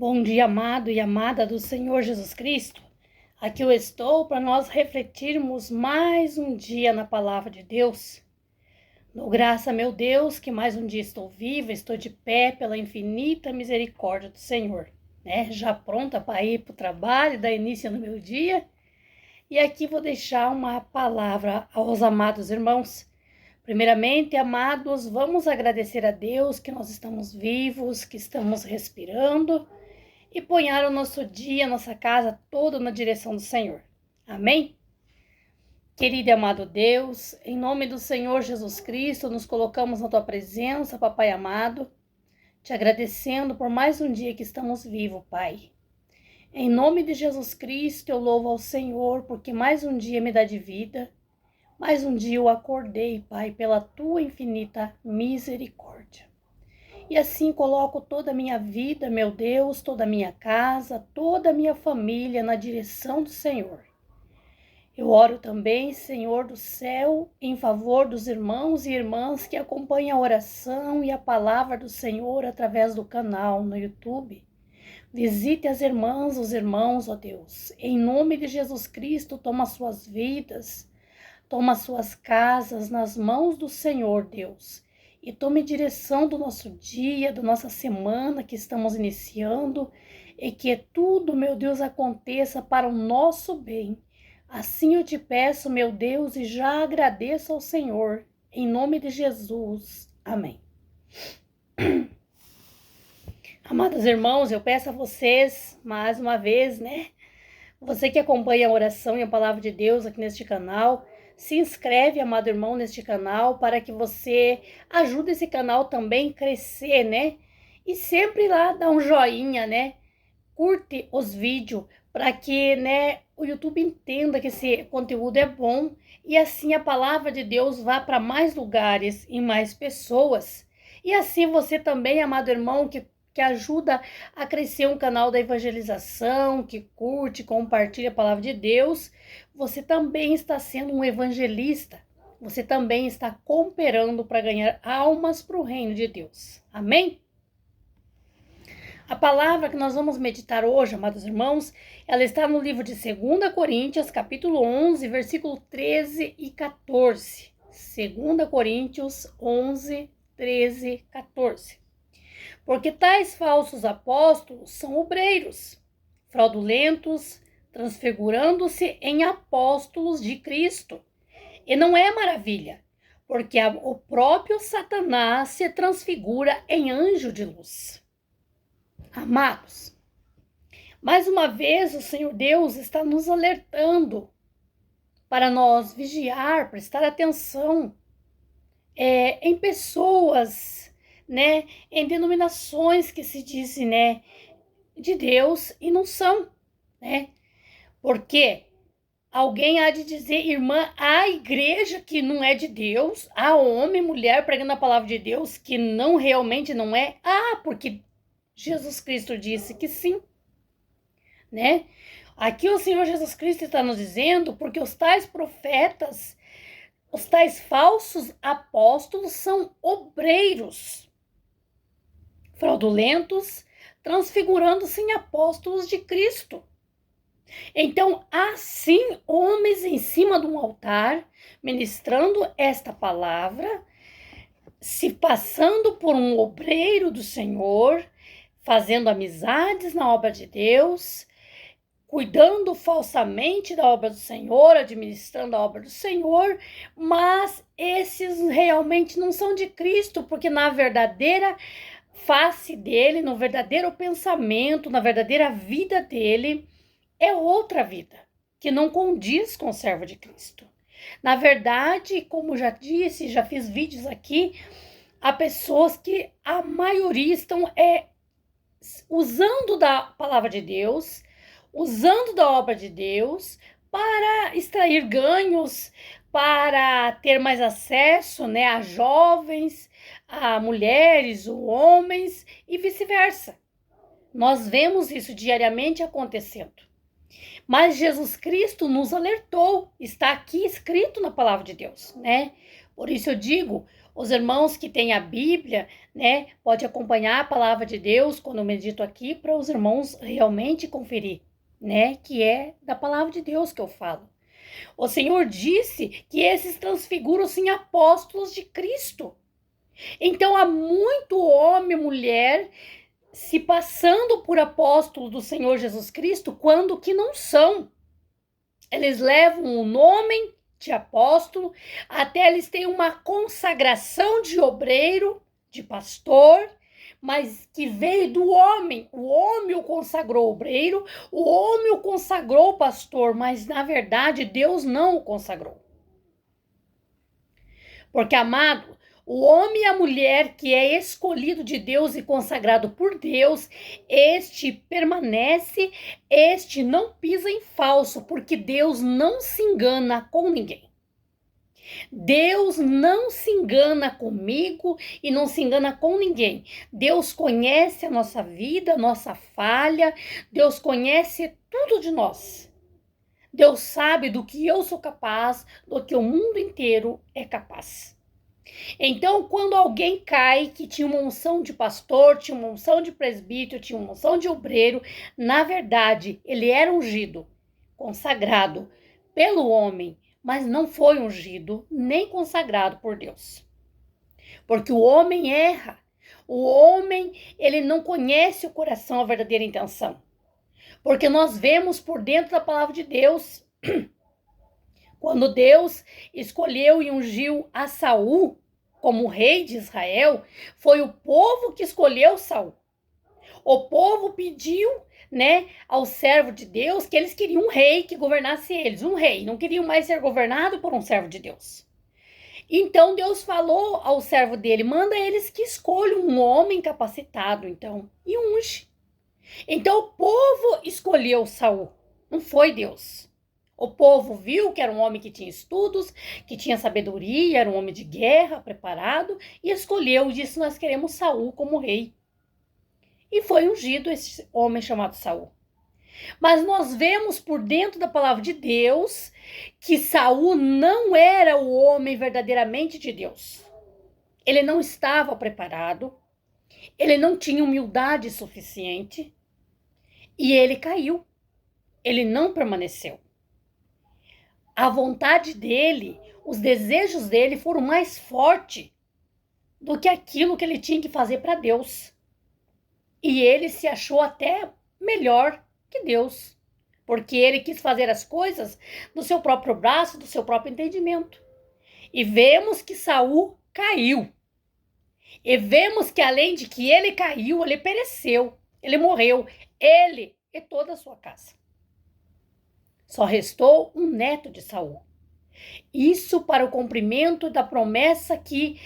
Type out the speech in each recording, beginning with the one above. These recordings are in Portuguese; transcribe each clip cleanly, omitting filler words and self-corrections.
Bom dia, amado e amada do Senhor Jesus Cristo. Aqui eu estou para nós refletirmos mais um dia na palavra de Deus. Dou graça, meu Deus, que mais um dia estou viva, estou de pé pela infinita misericórdia do Senhor, né? Já pronta para ir para o trabalho, dar início no meu dia. E aqui vou deixar uma palavra aos amados irmãos. Primeiramente, amados, vamos agradecer a Deus que nós estamos vivos, que estamos respirando e ponhar o nosso dia, nossa casa toda na direção do Senhor. Amém? Querido e amado Deus, em nome do Senhor Jesus Cristo, nos colocamos na Tua presença, Papai amado, te agradecendo por mais um dia que estamos vivos, Pai. Em nome de Jesus Cristo, eu louvo ao Senhor, porque mais um dia me dá de vida, mais um dia eu acordei, Pai, pela Tua infinita misericórdia. E assim coloco toda a minha vida, meu Deus, toda a minha casa, toda a minha família na direção do Senhor. Eu oro também, Senhor do céu, em favor dos irmãos e irmãs que acompanham a oração e a palavra do Senhor através do canal no YouTube. Visite as irmãs, os irmãos, ó Deus. Em nome de Jesus Cristo, toma suas vidas, toma suas casas nas mãos do Senhor, Deus. E tome direção do nosso dia, da nossa semana que estamos iniciando, e que tudo, meu Deus, aconteça para o nosso bem. Assim eu te peço, meu Deus, e já agradeço ao Senhor, em nome de Jesus. Amém. Amados irmãos, eu peço a vocês, mais uma vez, né? Você que acompanha a oração e a palavra de Deus aqui neste canal, se inscreve, amado irmão, neste canal para que você ajude esse canal também a crescer, né? E sempre lá dá um joinha, né? Curte os vídeos para que, né, o YouTube entenda que esse conteúdo é bom e assim a palavra de Deus vá para mais lugares e mais pessoas. E assim você também, amado irmão, que ajuda a crescer um canal da evangelização, que curte, compartilha a palavra de Deus, você também está sendo um evangelista. Você também está cooperando para ganhar almas para o reino de Deus. Amém? A palavra que nós vamos meditar hoje, amados irmãos, ela está no livro de 2 Coríntios, capítulo 11, versículo 13 e 14. 2 Coríntios 11, 13, 14. Porque tais falsos apóstolos são obreiros, fraudulentos, transfigurando-se em apóstolos de Cristo. E não é maravilha, porque o próprio Satanás se transfigura em anjo de luz. Amados, mais uma vez o Senhor Deus está nos alertando para nós vigiar, prestar atenção em pessoas, né, em denominações que se dizem, né, de Deus e não são, né? Porque alguém há de dizer, irmã, há igreja que não é de Deus, há homem, mulher pregando a palavra de Deus que não realmente não é. Porque Jesus Cristo disse que sim, né? Aqui o Senhor Jesus Cristo está nos dizendo porque os tais profetas, os tais falsos apóstolos são obreiros, fraudulentos, transfigurando-se em apóstolos de Cristo. Então, assim, homens em cima de um altar, ministrando esta palavra, se passando por um obreiro do Senhor, fazendo amizades na obra de Deus, cuidando falsamente da obra do Senhor, administrando a obra do Senhor, mas esses realmente não são de Cristo, porque na verdadeira face dele, no verdadeiro pensamento, na verdadeira vida dele, é outra vida, que não condiz com o servo de Cristo. Na verdade, como já disse, já fiz vídeos aqui, há pessoas que a maioria estão usando da palavra de Deus, usando da obra de Deus para extrair ganhos, para ter mais acesso, né, a jovens, a mulheres, ou homens e vice-versa. Nós vemos isso diariamente acontecendo. Mas Jesus Cristo nos alertou, está aqui escrito na palavra de Deus, né? Por isso eu digo, Os irmãos que têm a Bíblia, né, pode acompanhar a palavra de Deus quando eu medito aqui, para os irmãos realmente conferir, né, que é da palavra de Deus que eu falo. O Senhor disse que esses transfiguram-se em apóstolos de Cristo. Então há muito homem e mulher se passando por apóstolo do Senhor Jesus Cristo, quando que não são. Eles levam o nome de apóstolo, até eles têm uma consagração de obreiro, de pastor, mas que veio do homem. O homem o consagrou obreiro, o homem o consagrou pastor, mas na verdade Deus não o consagrou. Porque, amado, o homem e a mulher que é escolhido de Deus e consagrado por Deus, este permanece, este não pisa em falso, porque Deus não se engana com ninguém. Deus não se engana comigo e não se engana com ninguém. Deus conhece a nossa vida, a nossa falha, Deus conhece tudo de nós. Deus sabe do que eu sou capaz, do que o mundo inteiro é capaz. Então, quando alguém cai, que tinha uma unção de pastor, tinha uma unção de presbítero, tinha uma unção de obreiro, na verdade, ele era ungido, consagrado pelo homem, mas não foi ungido nem consagrado por Deus. Porque o homem erra, o homem, ele não conhece o coração, a verdadeira intenção. Porque nós vemos por dentro da palavra de Deus, quando Deus escolheu e ungiu a Saul como rei de Israel, foi o povo que escolheu Saul. O povo pediu, né, ao servo de Deus que eles queriam um rei que governasse eles, um rei, não queriam mais ser governado por um servo de Deus. Então Deus falou ao servo dele, manda eles que escolham um homem capacitado, então, e unge. Então o povo escolheu Saul, não foi Deus. O povo viu que era um homem que tinha estudos, que tinha sabedoria, era um homem de guerra, preparado, e escolheu e disse, nós queremos Saul como rei. E foi ungido esse homem chamado Saul. Mas nós vemos por dentro da palavra de Deus que Saul não era o homem verdadeiramente de Deus. Ele não estava preparado, ele não tinha humildade suficiente e ele caiu. Ele não permaneceu. A vontade dele, os desejos dele foram mais fortes do que aquilo que ele tinha que fazer para Deus. E ele se achou até melhor que Deus, porque ele quis fazer as coisas do seu próprio braço, do seu próprio entendimento. E vemos que Saul caiu. E vemos que além de que ele caiu, ele pereceu, ele morreu, ele e toda a sua casa. Só restou um neto de Saul. Isso para o cumprimento da promessa que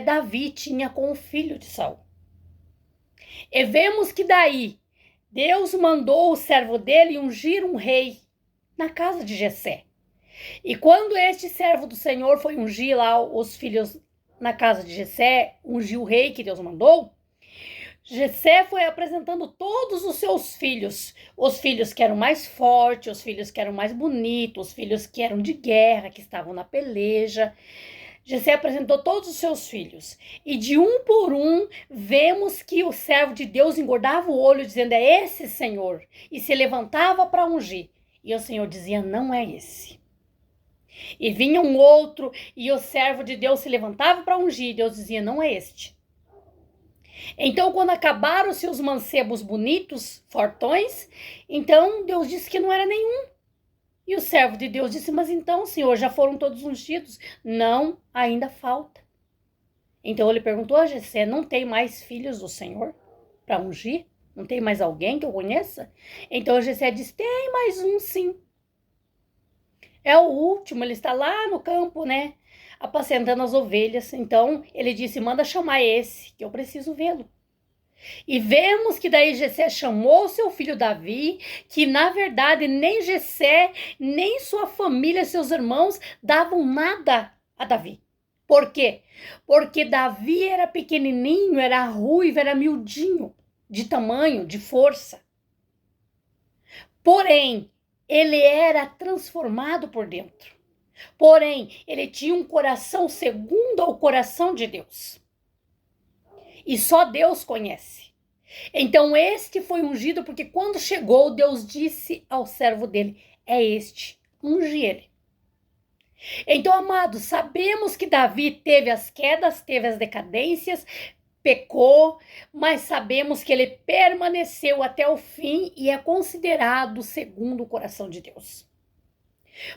Davi tinha com o filho de Saul. E vemos que daí Deus mandou o servo dele ungir um rei na casa de Jessé. E quando este servo do Senhor foi ungir lá os filhos na casa de Jessé, ungiu o rei que Deus mandou, Jessé foi apresentando todos os seus filhos, os filhos que eram mais fortes, os filhos que eram mais bonitos, os filhos que eram de guerra, que estavam na peleja. Jessé apresentou todos os seus filhos, e de um por um, vemos que o servo de Deus engordava o olho, dizendo, é esse, Senhor, e se levantava para ungir, e o Senhor dizia, não é esse. E vinha um outro, e o servo de Deus se levantava para ungir, e Deus dizia, não é este. Então, quando acabaram-se os mancebos bonitos, fortões, então Deus disse que não era nenhum. E o servo de Deus disse, mas então, Senhor, já foram todos ungidos? Não, ainda falta. Então ele perguntou a Jessé, não tem mais filhos do Senhor para ungir? Não tem mais alguém que eu conheça? Então Jessé disse, tem mais um sim. É o último, ele está lá no campo, né? Apacentando as ovelhas. Então ele disse, manda chamar esse, que eu preciso vê-lo. E vemos que daí Jessé chamou seu filho Davi, que na verdade nem Jessé, nem sua família, seus irmãos, davam nada a Davi. Por quê? Porque Davi era pequenininho, era ruivo, era miudinho, de tamanho, de força. Porém, ele era transformado por dentro. Porém, ele tinha um coração segundo ao coração de Deus. E só Deus conhece. Então este foi ungido porque quando chegou, Deus disse ao servo dele, é este, unge ele. Então, amados, sabemos que Davi teve as quedas, teve as decadências, pecou, mas sabemos que ele permaneceu até o fim e é considerado segundo o coração de Deus.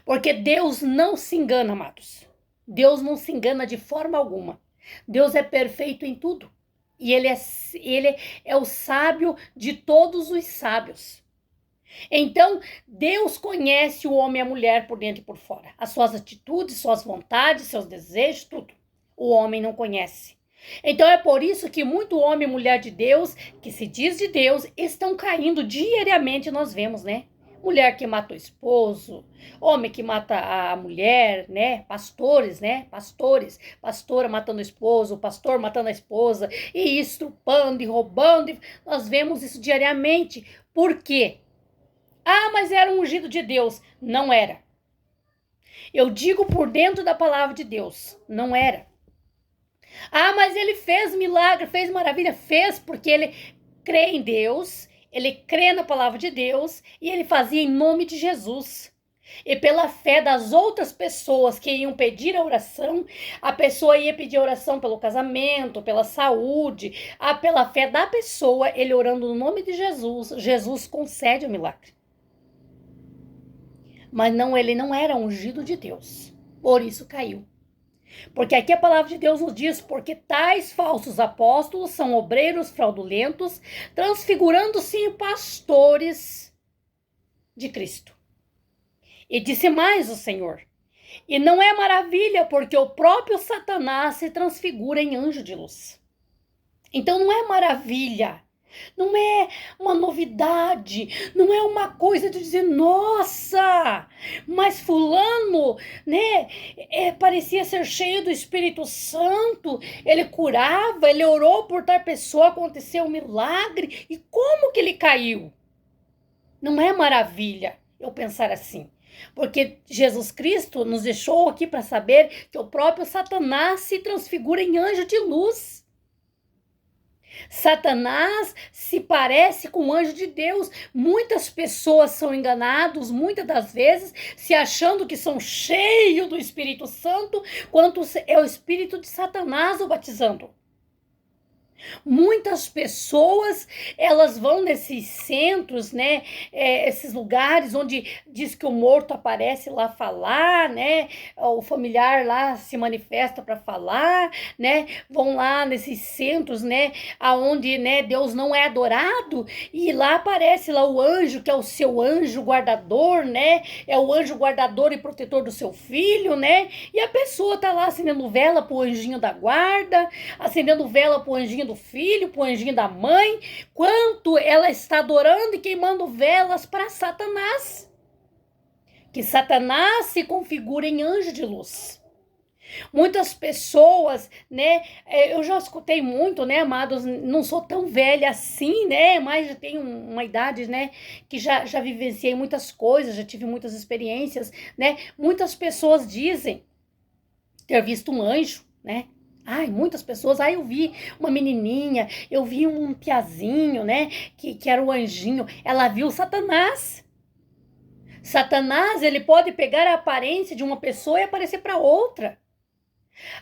Porque Deus não se engana, amados. Deus não se engana de forma alguma. Deus é perfeito em tudo. E ele é o sábio de todos os sábios. Então, Deus conhece o homem e a mulher por dentro e por fora. As suas atitudes, suas vontades, seus desejos, tudo. O homem não conhece. Então, é por isso que muito homem e mulher de Deus, que se diz de Deus, estão caindo diariamente, nós vemos, né? Mulher que mata o esposo, homem que mata a mulher, né? Pastores, né? Pastora matando o esposo, pastor matando a esposa, e estrupando e roubando. Nós vemos isso diariamente. Por quê? Ah, mas era um ungido de Deus. Não era. Eu digo por dentro da palavra de Deus. Não era. Ah, mas ele fez milagre, fez maravilha. Fez porque ele crê em Deus, ele crê na palavra de Deus e ele fazia em nome de Jesus. E pela fé das outras pessoas que iam pedir a oração, a pessoa ia pedir oração pelo casamento, pela saúde, pela fé da pessoa, ele orando no nome de Jesus, Jesus concede o milagre. Mas não, ele não era ungido de Deus, por isso caiu. Porque aqui a palavra de Deus nos diz, porque tais falsos apóstolos são obreiros fraudulentos, transfigurando-se em pastores de Cristo. E disse mais o Senhor, e não é maravilha, porque o próprio Satanás se transfigura em anjo de luz. Então não é maravilha, não é uma novidade, não é uma coisa de dizer, nossa, mas fulano, né, parecia ser cheio do Espírito Santo, ele curava, ele orou por tal pessoa, aconteceu um milagre, e como que ele caiu? Não é maravilha eu pensar assim. Porque Jesus Cristo nos deixou aqui para saber que o próprio Satanás se transfigura em anjo de luz. Satanás se parece com o anjo de Deus. Muitas pessoas são enganadas, muitas das vezes, se achando que são cheios do Espírito Santo, quanto é o Espírito de Satanás o batizando. Muitas pessoas, elas vão nesses centros, né, esses lugares onde diz que o morto aparece lá falar, né, o familiar lá se manifesta para falar, né, vão lá nesses centros, né, aonde, né, Deus não é adorado, e lá aparece lá o anjo, que é o seu anjo guardador, né, é o anjo guardador e protetor do seu filho, né, e a pessoa tá lá acendendo vela pro anjinho da guarda, acendendo vela pro anjinho do filho, pro anjinho da mãe, quanto ela está adorando e queimando velas para Satanás. Que Satanás se configura em anjo de luz. Muitas pessoas, né, eu já escutei muito, né, amados, não sou tão velha assim, né, mas já tenho uma idade, né, que já vivenciei muitas coisas, já tive muitas experiências, né, muitas pessoas dizem ter visto um anjo, né, ai, muitas pessoas, eu vi uma menininha, eu vi um piazinho, né, que era o anjinho, ela viu Satanás. Satanás, ele pode pegar a aparência de uma pessoa e aparecer para outra.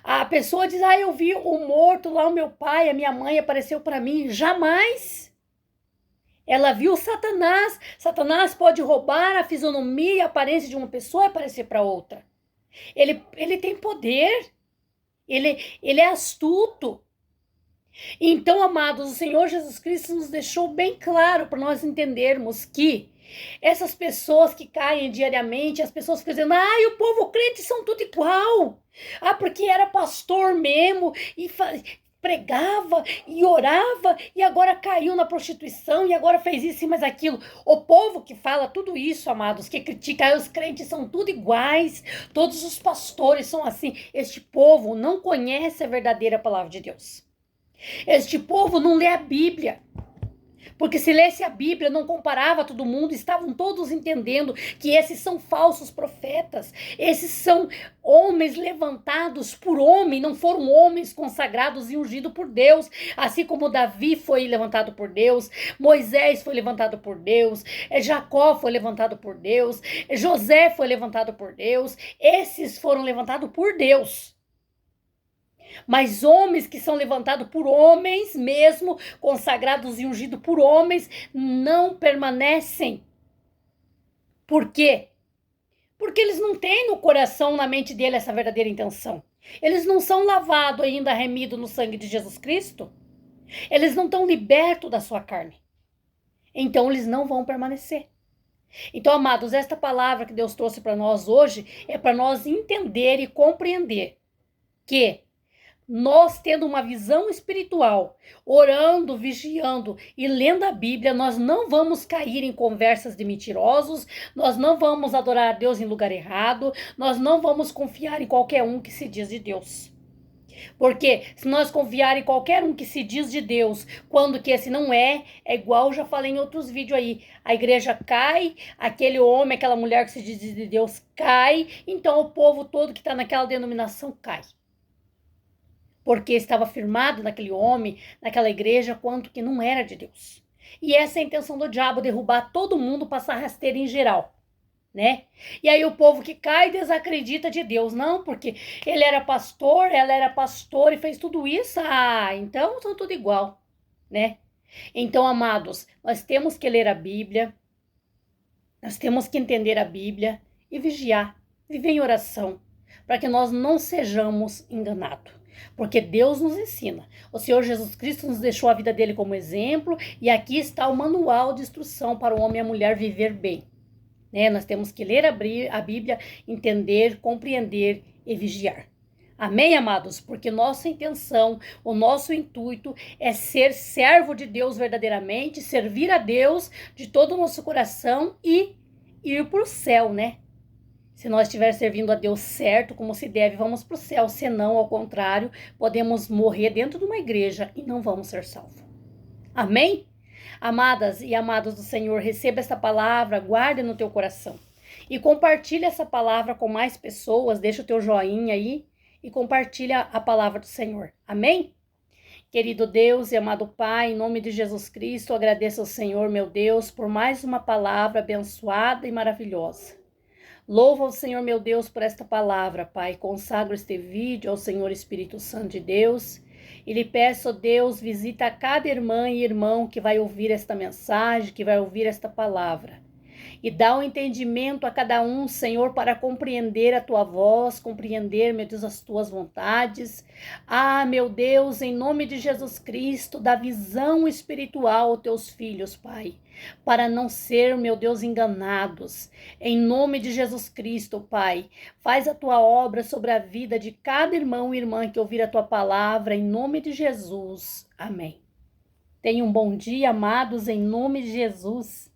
A pessoa diz, eu vi o morto lá, o meu pai, a minha mãe apareceu para mim. Jamais. Ela viu Satanás. Satanás pode roubar a fisionomia e a aparência de uma pessoa e aparecer para outra. Ele tem poder. Ele é astuto. Então, amados, o Senhor Jesus Cristo nos deixou bem claro para nós entendermos que essas pessoas que caem diariamente, as pessoas ficam dizendo, o povo crente são tudo igual. Porque era pastor mesmo e pregava e orava e agora caiu na prostituição e agora fez isso e mais aquilo. O povo que fala tudo isso, amados, que critica, os crentes são tudo iguais, todos os pastores são assim. Este povo não conhece a verdadeira palavra de Deus. Este povo não lê a Bíblia. Porque se lesse a Bíblia, não comparava todo mundo, estavam todos entendendo que esses são falsos profetas. Esses são homens levantados por homem, não foram homens consagrados e ungidos por Deus. Assim como Davi foi levantado por Deus, Moisés foi levantado por Deus, Jacó foi levantado por Deus, José foi levantado por Deus. Esses foram levantados por Deus. Mas homens que são levantados por homens mesmo, consagrados e ungidos por homens, não permanecem. Por quê? Porque eles não têm no coração, na mente dele, essa verdadeira intenção. Eles não são lavados ainda, remidos no sangue de Jesus Cristo. Eles não estão libertos da sua carne. Então eles não vão permanecer. Então, amados, esta palavra que Deus trouxe para nós hoje é para nós entender e compreender que nós, tendo uma visão espiritual, orando, vigiando e lendo a Bíblia, nós não vamos cair em conversas de mentirosos, nós não vamos adorar a Deus em lugar errado, nós não vamos confiar em qualquer um que se diz de Deus. Porque se nós confiar em qualquer um que se diz de Deus, quando que esse não é igual eu já falei em outros vídeos aí, a igreja cai, aquele homem, aquela mulher que se diz de Deus cai, então o povo todo que está naquela denominação cai. Porque estava firmado naquele homem, naquela igreja, quanto que não era de Deus. E essa é a intenção do diabo, derrubar todo mundo, passar rasteira em geral, né? E aí o povo que cai desacredita de Deus, não, porque ele era pastor, ela era pastor e fez tudo isso, então são tudo igual, né? Então, amados, nós temos que ler a Bíblia, nós temos que entender a Bíblia e vigiar, viver em oração, para que nós não sejamos enganados. Porque Deus nos ensina. O Senhor Jesus Cristo nos deixou a vida dele como exemplo e aqui está o manual de instrução para o homem e a mulher viver bem. Né? Nós temos que ler a Bíblia, entender, compreender e vigiar. Amém, amados? Porque nossa intenção, o nosso intuito é ser servo de Deus verdadeiramente, servir a Deus de todo o nosso coração e ir para o céu, né? Se nós estivermos servindo a Deus certo, como se deve, vamos para o céu. Se não, ao contrário, podemos morrer dentro de uma igreja e não vamos ser salvos. Amém? Amadas e amados do Senhor, receba esta palavra, guarde no teu coração. E compartilhe essa palavra com mais pessoas, deixa o teu joinha aí e compartilha a palavra do Senhor. Amém? Querido Deus e amado Pai, em nome de Jesus Cristo, agradeço ao Senhor, meu Deus, por mais uma palavra abençoada e maravilhosa. Louvo ao Senhor, meu Deus, por esta palavra, Pai. Consagro este vídeo ao Senhor Espírito Santo de Deus. E lhe peço, Deus, visita cada irmã e irmão que vai ouvir esta mensagem, que vai ouvir esta palavra. E dá um entendimento a cada um, Senhor, para compreender a tua voz, compreender, meu Deus, as tuas vontades. Meu Deus, em nome de Jesus Cristo, dá visão espiritual aos teus filhos, Pai, para não ser, meu Deus, enganados. Em nome de Jesus Cristo, Pai, faz a tua obra sobre a vida de cada irmão e irmã que ouvir a tua palavra, em nome de Jesus. Amém. Tenham um bom dia, amados, em nome de Jesus.